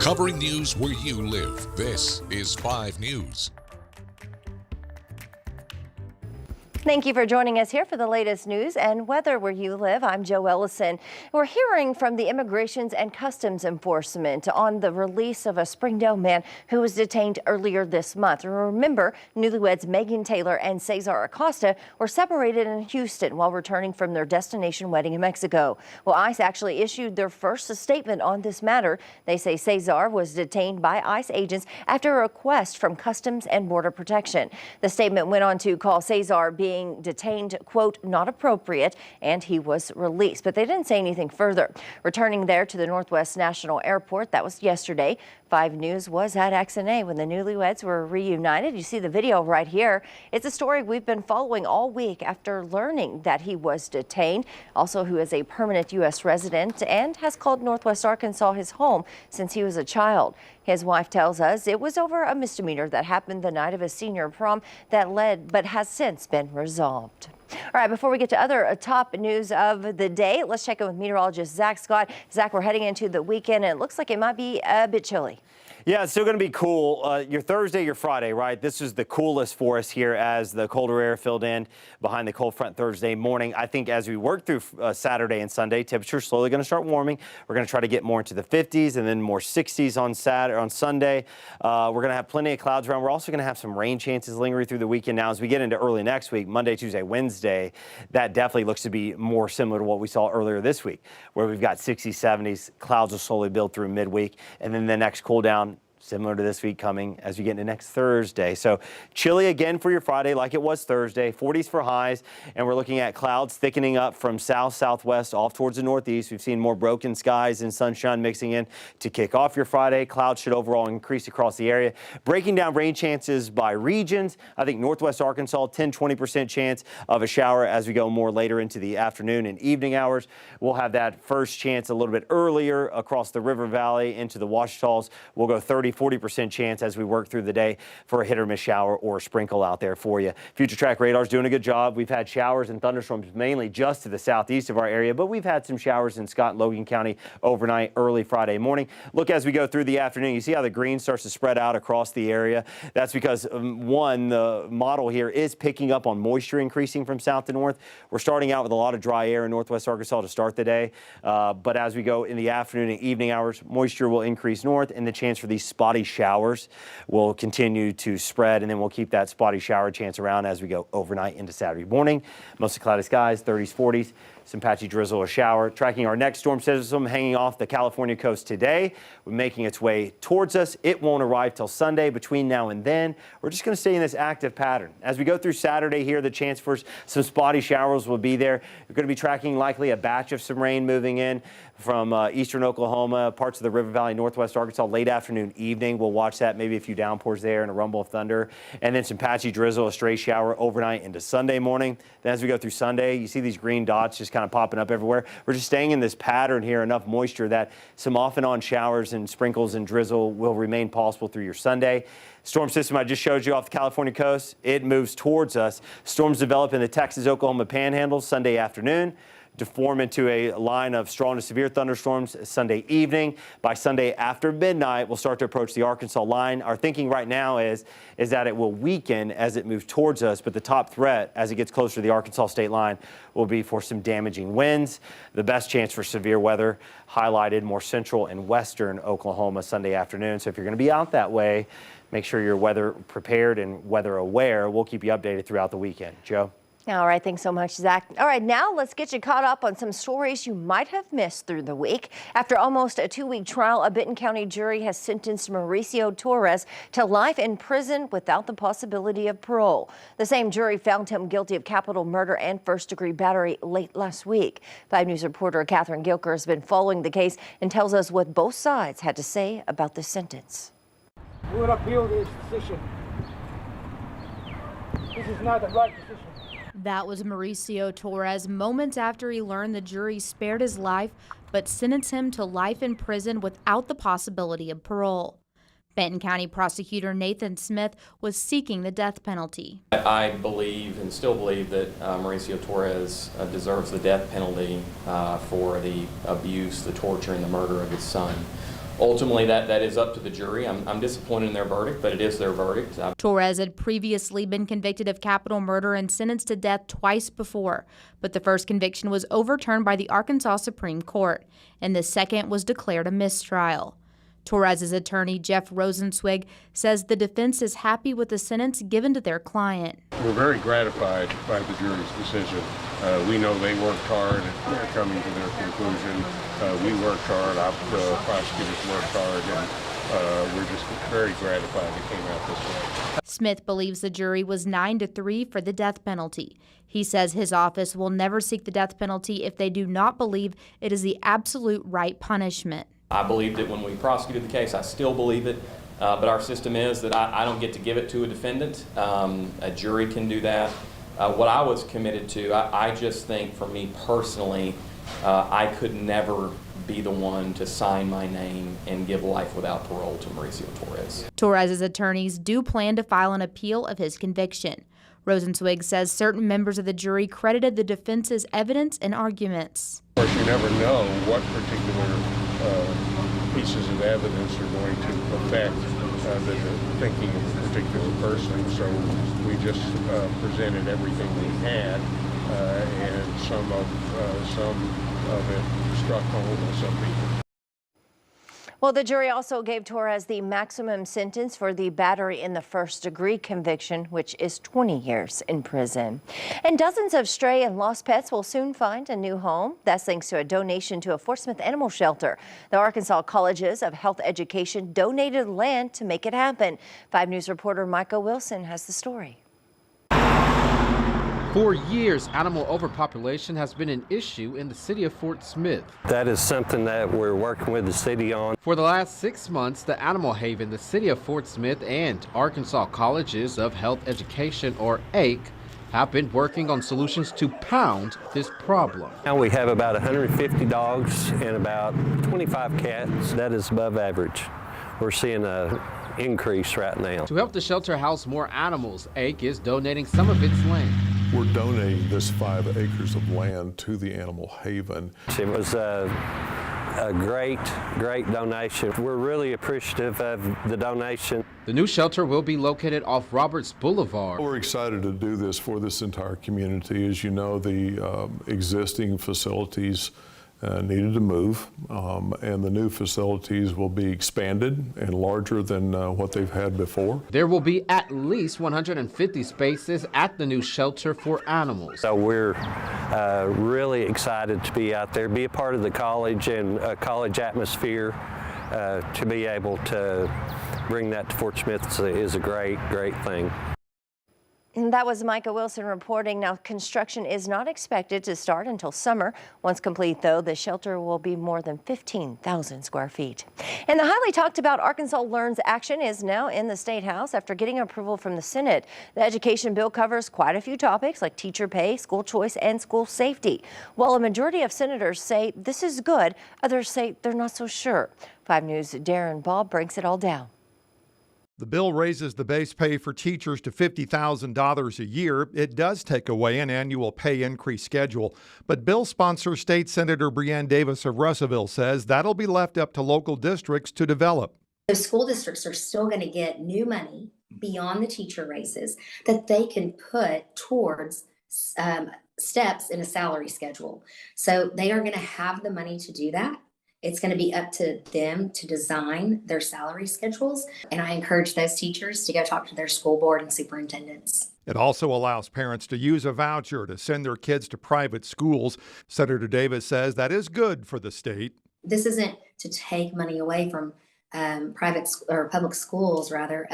Covering news where you live, this is 5 News. Thank you for joining us here for the latest news and weather where you live. I'm Joe Ellison. We're hearing from the Immigrations and Customs Enforcement on the release of a Springdale man who was detained earlier this month. Remember, newlyweds Megan Taylor and Cesar Acosta were separated in Houston while returning from their destination wedding in Mexico. Well, ICE actually issued their first statement on this matter. They say Cesar was detained by ICE agents after a request from Customs and Border Protection. The statement went on to call Cesar being detained, quote, not appropriate, and he was released. But they didn't say anything further. Returning there to the Northwest National Airport, that was yesterday. 5 News was at XNA when the newlyweds were reunited. You see the video right here. It's a story we've been following all week after learning that he was detained, also who is a permanent U.S. resident and has called Northwest Arkansas his home since he was a child. His wife tells us it was over a misdemeanor that happened the night of his senior prom that led, but has since been resolved. All right, before we get to other top news of the day, let's check in with meteorologist Zach Scott. Zach, we're heading into the weekend, and it looks like it might be a bit chilly. Yeah, it's still going to be cool. Your Thursday, your Friday, right? This is the coolest for us here as the colder air filled in behind the cold front Thursday morning. I think as we work through Saturday and Sunday, temperatures slowly going to start warming. We're going to try to get more into the 50s and then more 60s on Sunday. We're going to have plenty of clouds around. We're also going to have some rain chances lingering through the weekend. Now, as we get into early next week, Monday, Tuesday, Wednesday, that definitely looks to be more similar to what we saw earlier this week, where we've got 60s, 70s. Clouds will slowly build through midweek, and then the next cool down similar to this week coming as we get into next Thursday. So chilly again for your Friday like it was Thursday, 40s for highs, and we're looking at clouds thickening up from south, southwest off towards the northeast. We've seen more broken skies and sunshine mixing in to kick off your Friday. Clouds should overall increase across the area. Breaking down rain chances by regions, I think northwest Arkansas, 10-20% chance of a shower as we go more later into the afternoon and evening hours. We'll have that first chance a little bit earlier across the River Valley into the Ouachitas. We'll go 30-40% chance as we work through the day for a hit or miss shower or a sprinkle out there for you. Future Track Radar's doing a good job. We've had showers and thunderstorms mainly just to the southeast of our area, but we've had some showers in Scott and Logan County overnight, early Friday morning. Look, as we go through the afternoon, you see how the green starts to spread out across the area. That's because, one, the model here is picking up on moisture increasing from south to north. We're starting out with a lot of dry air in northwest Arkansas to start the day, but as we go in the afternoon and evening hours, moisture will increase north, and the chance for these spotty showers will continue to spread, and then we'll keep that spotty shower chance around as we go overnight into Saturday morning. Mostly cloudy skies, 30s, 40s. Some patchy drizzle or shower. Tracking our next storm system hanging off the California coast today. We're making its way towards us. It won't arrive till Sunday. Between now and then, we're just going to stay in this active pattern. As we go through Saturday here, the chance for some spotty showers will be there. We're going to be tracking likely a batch of some rain moving in from eastern Oklahoma, parts of the River Valley, northwest Arkansas, late afternoon, evening. We'll watch that, maybe a few downpours there and a rumble of thunder, and then some patchy drizzle, a stray shower overnight into Sunday morning. Then as we go through Sunday, you see these green dots just kind of popping up everywhere. We're just staying in this pattern here, enough moisture that some off and on showers and sprinkles and drizzle will remain possible through your Sunday. Storm system I just showed you off the California coast, it moves towards us. Storms develop in the Texas-Oklahoma panhandle Sunday afternoon, to form into a line of strong to severe thunderstorms Sunday evening. By Sunday after midnight, we'll start to approach the Arkansas line. Our thinking right now is that it will weaken as it moves towards us, but the top threat as it gets closer to the Arkansas state line will be for some damaging winds. The best chance for severe weather highlighted more central and western Oklahoma Sunday afternoon. So if you're going to be out that way, make sure you're weather prepared and weather aware. We'll keep you updated throughout the weekend. Joe? All right, thanks so much, Zach. All right, now let's get you caught up on some stories you might have missed through the week. After almost a 2-week trial, a Benton County jury has sentenced Mauricio Torres to life in prison without the possibility of parole. The same jury found him guilty of capital murder and first-degree battery late last week. 5 News reporter Catherine Gilker has been following the case and tells us what both sides had to say about the sentence. We will appeal this decision. This is not the right decision. That was Mauricio Torres moments after he learned the jury spared his life but sentenced him to life in prison without the possibility of parole. Benton County prosecutor Nathan Smith was seeking the death penalty. I believe and still believe that Mauricio Torres deserves the death penalty for the abuse, the torture, and the murder of his son. Ultimately, that is up to the jury. I'm disappointed in their verdict, but it is their verdict. Torres had previously been convicted of capital murder and sentenced to death twice before, but the first conviction was overturned by the Arkansas Supreme Court, and the second was declared a mistrial. Torres's attorney, Jeff Rosenzweig, says the defense is happy with the sentence given to their client. We're very gratified by the jury's decision. We know they worked hard at coming to their conclusion. We worked hard, the prosecutors worked hard, and we're just very gratified it came out this way. Smith believes the jury was 9-3 for the death penalty. He says his office will never seek the death penalty if they do not believe it is the absolute right punishment. I believed it when we prosecuted the case. I still believe it, but our system is that I don't get to give it to a defendant. A jury can do that. What I was committed to, I just think for me personally, I could never be the one to sign my name and give life without parole to Mauricio Torres. Torres's attorneys do plan to file an appeal of his conviction. Rosenzweig says certain members of the jury credited the defense's evidence and arguments. Of course, you never know what particular pieces of evidence are going to affect the thinking of a particular person. So we just presented everything we had, and some of it struck home with some people. Well, the jury also gave Torres the maximum sentence for the battery in the first-degree conviction, which is 20 years in prison. And dozens of stray and lost pets will soon find a new home. That's thanks to a donation to a Fort Smith animal shelter. The Arkansas Colleges of Health Education donated land to make it happen. 5 News reporter Micah Wilson has the story. For years, animal overpopulation has been an issue in the city of Fort Smith. That is something that we're working with the city on. For the last 6 months, the Animal Haven, the city of Fort Smith, and Arkansas Colleges of Health Education, or AIC, have been working on solutions to pound this problem. Now we have about 150 dogs and about 25 cats. That is above average. We're seeing an increase right now. To help the shelter house more animals, AIC is donating some of its land. We're donating this 5 acres of land to the Animal Haven. It was a great donation. We're really appreciative of the donation. The new shelter will be located off Roberts Boulevard. We're excited to do this for this entire community. As you know, the existing facilities needed to move, and the new facilities will be expanded and larger than what they've had before. There will be at least 150 spaces at the new shelter for animals. So we're really excited to be out there, be a part of the college and a college atmosphere. To be able to bring that to Fort Smith is a great thing. And that was Micah Wilson reporting. Now, construction is not expected to start until summer. Once complete, though, the shelter will be more than 15,000 square feet. And the highly talked about Arkansas Learns action is now in the State House after getting approval from the Senate. The education bill covers quite a few topics like teacher pay, school choice, and school safety. While a majority of senators say this is good, others say they're not so sure. 5 News' Darren Bob breaks it all down. The bill raises the base pay for teachers to $50,000 a year. It does take away an annual pay increase schedule. But bill sponsor State Senator Breanne Davis of Russellville says that'll be left up to local districts to develop. The school districts are still going to get new money beyond the teacher raises that they can put towards steps in a salary schedule. So they are going to have the money to do that. It's going to be up to them to design their salary schedules. And I encourage those teachers to go talk to their school board and superintendents. It also allows parents to use a voucher to send their kids to private schools. Senator Davis says that is good for the state. This isn't to take money away from private or public schools, rather,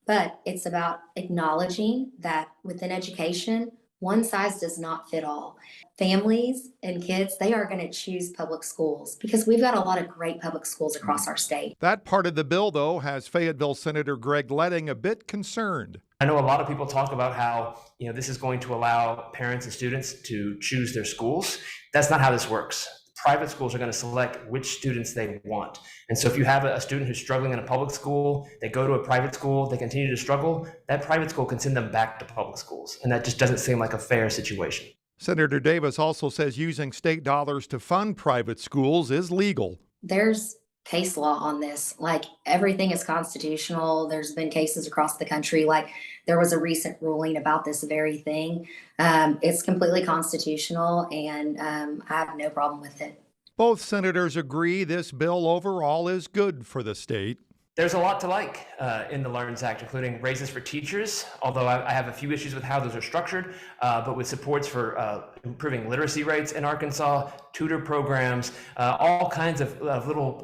but it's about acknowledging that within education, one size does not fit all. Families and kids, they are going to choose public schools because we've got a lot of great public schools across our state. That part of the bill, though, has Fayetteville Senator Greg Leding a bit concerned. I know a lot of people talk about how, this is going to allow parents and students to choose their schools. That's not how this works. Private schools are going to select which students they want. And so if you have a student who's struggling in a public school, they go to a private school, they continue to struggle, that private school can send them back to public schools. And that just doesn't seem like a fair situation. Senator Davis also says using state dollars to fund private schools is legal. There's case law on this. Like, everything is constitutional. There's been cases across the country. Like, there was a recent ruling about this very thing. It's completely constitutional, and I have no problem with it. Both senators agree this bill overall is good for the state. There's a lot to like in the LEARNS Act, including raises for teachers, although I have a few issues with how those are structured, but with supports for improving literacy rates in Arkansas, tutor programs, all kinds of little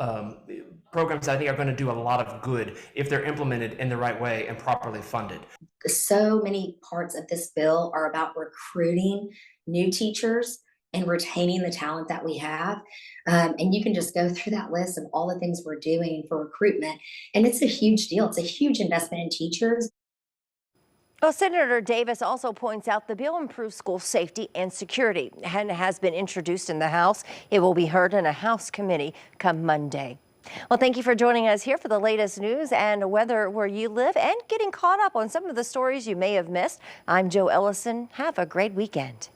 programs I think are going to do a lot of good if they're implemented in the right way and properly funded. So many parts of this bill are about recruiting new teachers and retaining the talent that we have. And you can just go through that list of all the things we're doing for recruitment. And it's a huge deal. It's a huge investment in teachers. Well, Senator Davis also points out the bill improves school safety and security and has been introduced in the House. It will be heard in a House committee come Monday. Well, thank you for joining us here for the latest news and weather where you live and getting caught up on some of the stories you may have missed. I'm Jo Ellison. Have a great weekend.